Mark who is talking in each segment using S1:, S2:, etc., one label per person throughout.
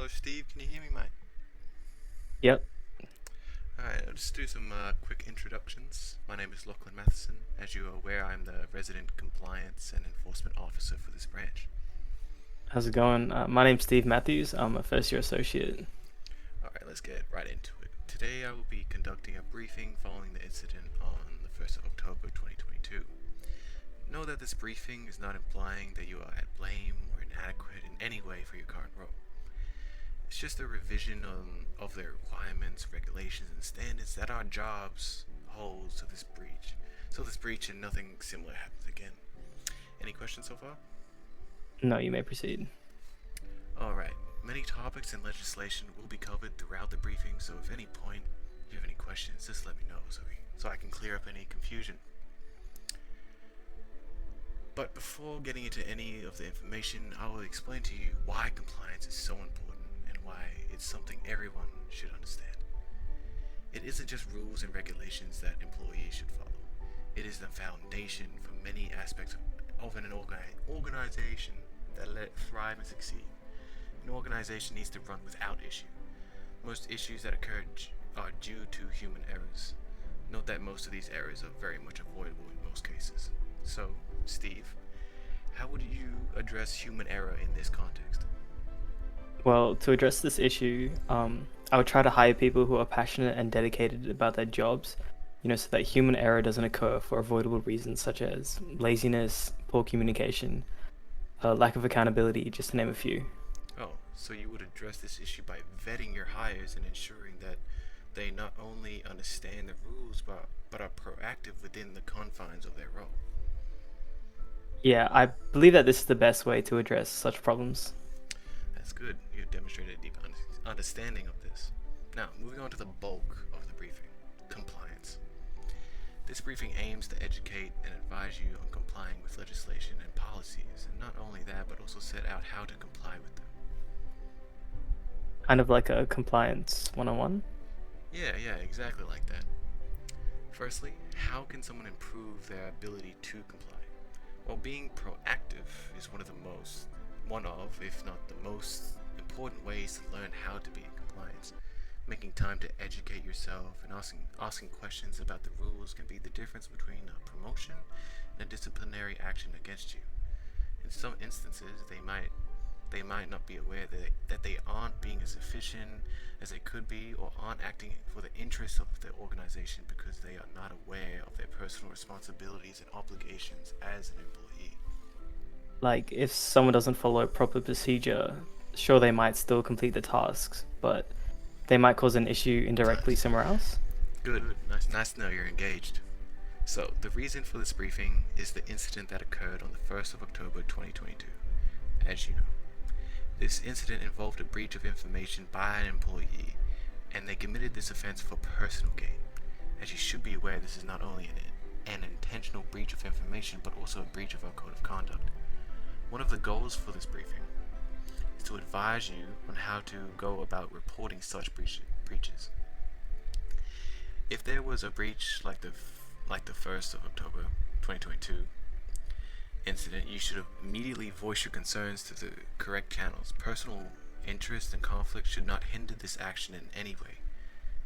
S1: Hello, Steve. Can you hear me, mate?
S2: Yep.
S1: Alright, I'll just do some quick introductions. My name is Lachlan Matheson. As you are aware, I'm the resident compliance and enforcement officer for this branch.
S2: How's it going? My name's Steve Matthews. I'm a first year associate.
S1: Alright, let's get right into it. Today I will be conducting a briefing following the incident on the 1st of October 2022. Know that this briefing is not implying that you are at blame or inadequate in any way for your current role. It's just a revision of the requirements, regulations, and standards that our jobs hold to this breach. So this breach and nothing similar happens again. Any questions so far?
S2: No, you may proceed.
S1: Alright, many topics and legislation will be covered throughout the briefing, so if at any point you have any questions, just let me know so I can clear up any confusion. But before getting into any of the information, I will explain to you why compliance is so important and why it's something everyone should understand. It isn't just rules and regulations that employees should follow. It is the foundation for many aspects of an organization that let it thrive and succeed. An organization needs to run without issue. Most issues that occur are due to human errors. Note that most of these errors are very much avoidable in most cases. So, Steve, how would you address human error in this context?
S2: Well, to address this issue, I would try to hire people who are passionate and dedicated about their jobs, so that human error doesn't occur for avoidable reasons such as laziness, poor communication, lack of accountability, just to name a few.
S1: Oh, so you would address this issue by vetting your hires and ensuring that they not only understand the rules but are proactive within the confines of their role.
S2: Yeah, I believe that this is the best way to address such problems.
S1: That's good. You've demonstrated a deep understanding of this. Now, moving on to the bulk of the briefing, compliance. This briefing aims to educate and advise you on complying with legislation and policies, and not only that, but also set out how to comply with them.
S2: Kind of like a compliance 101.
S1: Yeah, exactly like that. Firstly, how can someone improve their ability to comply? Well, being proactive is one of, if not the most important ways to learn how to be in compliance. Making time to educate yourself and asking questions about the rules can be the difference between a promotion and a disciplinary action against you. In some instances, they might not be aware that they aren't being as efficient as they could be, or aren't acting for the interests of the organization because they are not aware of their personal responsibilities and obligations as an employee.
S2: Like, if someone doesn't follow proper procedure, sure, they might still complete the tasks, but they might cause an issue indirectly somewhere else.
S1: Good. Nice to know you're engaged. So, the reason for this briefing is the incident that occurred on the 1st of October 2022. As you know, this incident involved a breach of information by an employee, and they committed this offense for personal gain. As you should be aware, this is not only an intentional breach of information, but also a breach of our code of conduct. One of the goals for this briefing is to advise you on how to go about reporting such breaches. If there was a breach like the 1st of October 2022 incident, you should immediately voice your concerns to the correct channels. Personal interest and conflict should not hinder this action in any way.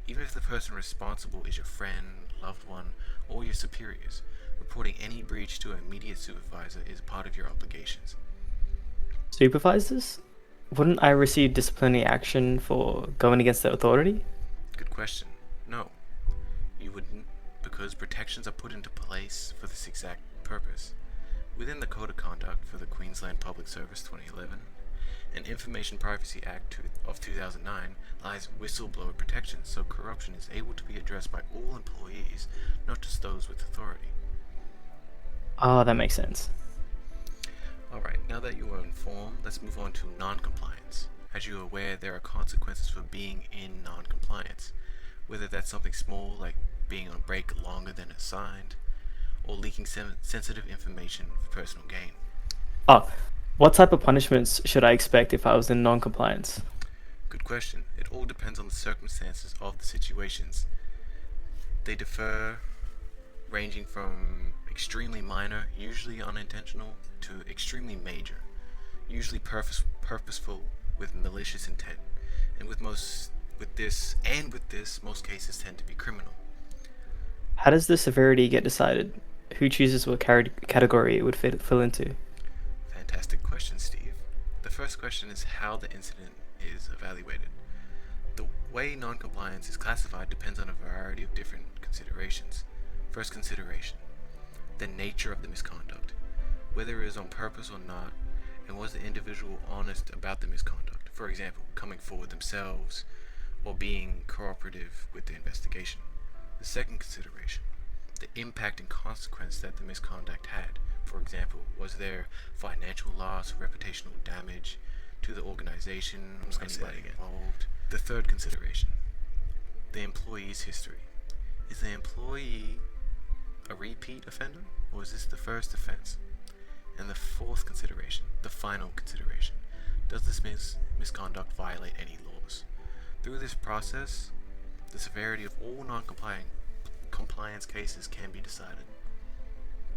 S1: Even if the person responsible is your friend, loved one, or your superiors, reporting any breach to an immediate supervisor is part of your obligations.
S2: Supervisors? Wouldn't I receive disciplinary action for going against the authority?
S1: Good question. No, you wouldn't, because protections are put into place for this exact purpose. Within the Code of Conduct for the Queensland Public Service 2011 and Information Privacy Act of 2009 lies whistleblower protection, so corruption is able to be addressed by all employees, not just those with authority.
S2: Oh, that makes sense.
S1: Alright, now that you are informed, let's move on to non-compliance. As you are aware, there are consequences for being in non-compliance, whether that's something small like being on break longer than assigned, or leaking sensitive information for personal gain.
S2: Oh, what type of punishments should I expect if I was in non-compliance?
S1: Good question. It all depends on the circumstances of the situations. They differ, ranging from extremely minor, usually unintentional, to extremely major, usually purposeful, with malicious intent, and with this, most cases tend to be criminal.
S2: How does the severity get decided? Who chooses what category it would fill into?
S1: Fantastic question, Steve. The first question is how the incident is evaluated. The way non-compliance is classified depends on a variety of different considerations. First consideration: the nature of the misconduct, whether it is on purpose or not, and was the individual honest about the misconduct, for example, coming forward themselves or being cooperative with the investigation. The second consideration: the impact and consequence that the misconduct had. For example, was there financial loss, reputational damage to the organization, or anybody involved? The third consideration: the employee's history. Is the employee a repeat offender, or is this the first offense? And the fourth consideration, the final consideration: does this misconduct violate any laws? Through this process, the severity of all non-compliance cases can be decided.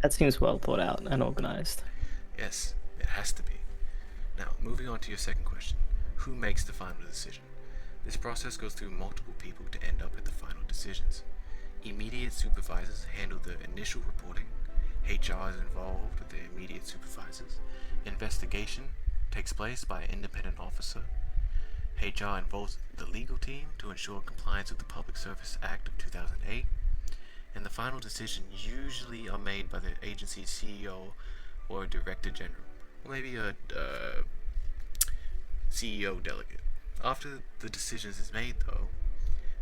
S2: That seems well thought out and organized.
S1: Yes, it has to be. Now, moving on to your second question: who makes the final decision? This process goes through multiple people to end up at the final decisions. Immediate supervisors handle the initial reporting. HR is involved with the immediate supervisors. Investigation takes place by an independent officer. HR involves the legal team to ensure compliance with the Public Service Act of 2008. And the final decisions usually are made by the agency's CEO or a Director General, or maybe a CEO delegate. After the decision is made, though,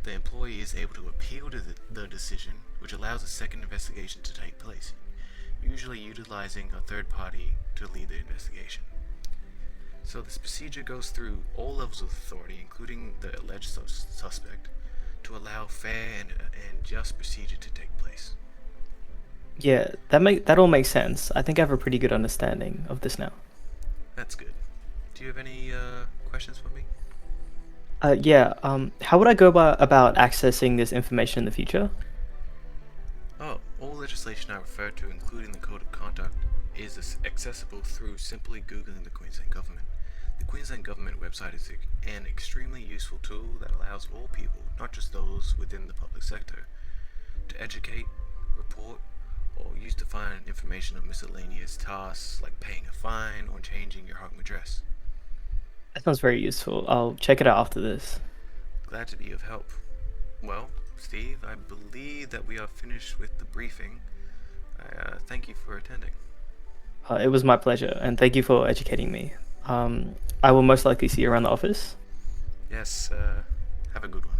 S1: the employee is able to appeal to the decision, which allows a second investigation to take place, usually utilizing a third party to lead the investigation. So this procedure goes through all levels of authority, including the alleged suspect, to allow fair and just procedure to take place.
S2: Yeah, that all makes sense. I think I have a pretty good understanding of this now.
S1: That's good. Do you have any questions for me?
S2: Yeah. How would I go about accessing this information in the future?
S1: Oh, all legislation I referred to, including the Code of Conduct, is accessible through simply Googling the Queensland Government. The Queensland Government website is an extremely useful tool that allows all people, not just those within the public sector, to educate, report, or use to find information on miscellaneous tasks like paying a fine or changing your home address.
S2: That sounds very useful. I'll check it out after this.
S1: Glad to be of help. Well, Steve, I believe that we are finished with the briefing. I thank you for attending.
S2: It was my pleasure, and thank you for educating me. I will most likely see you around the office.
S1: Yes, have a good one.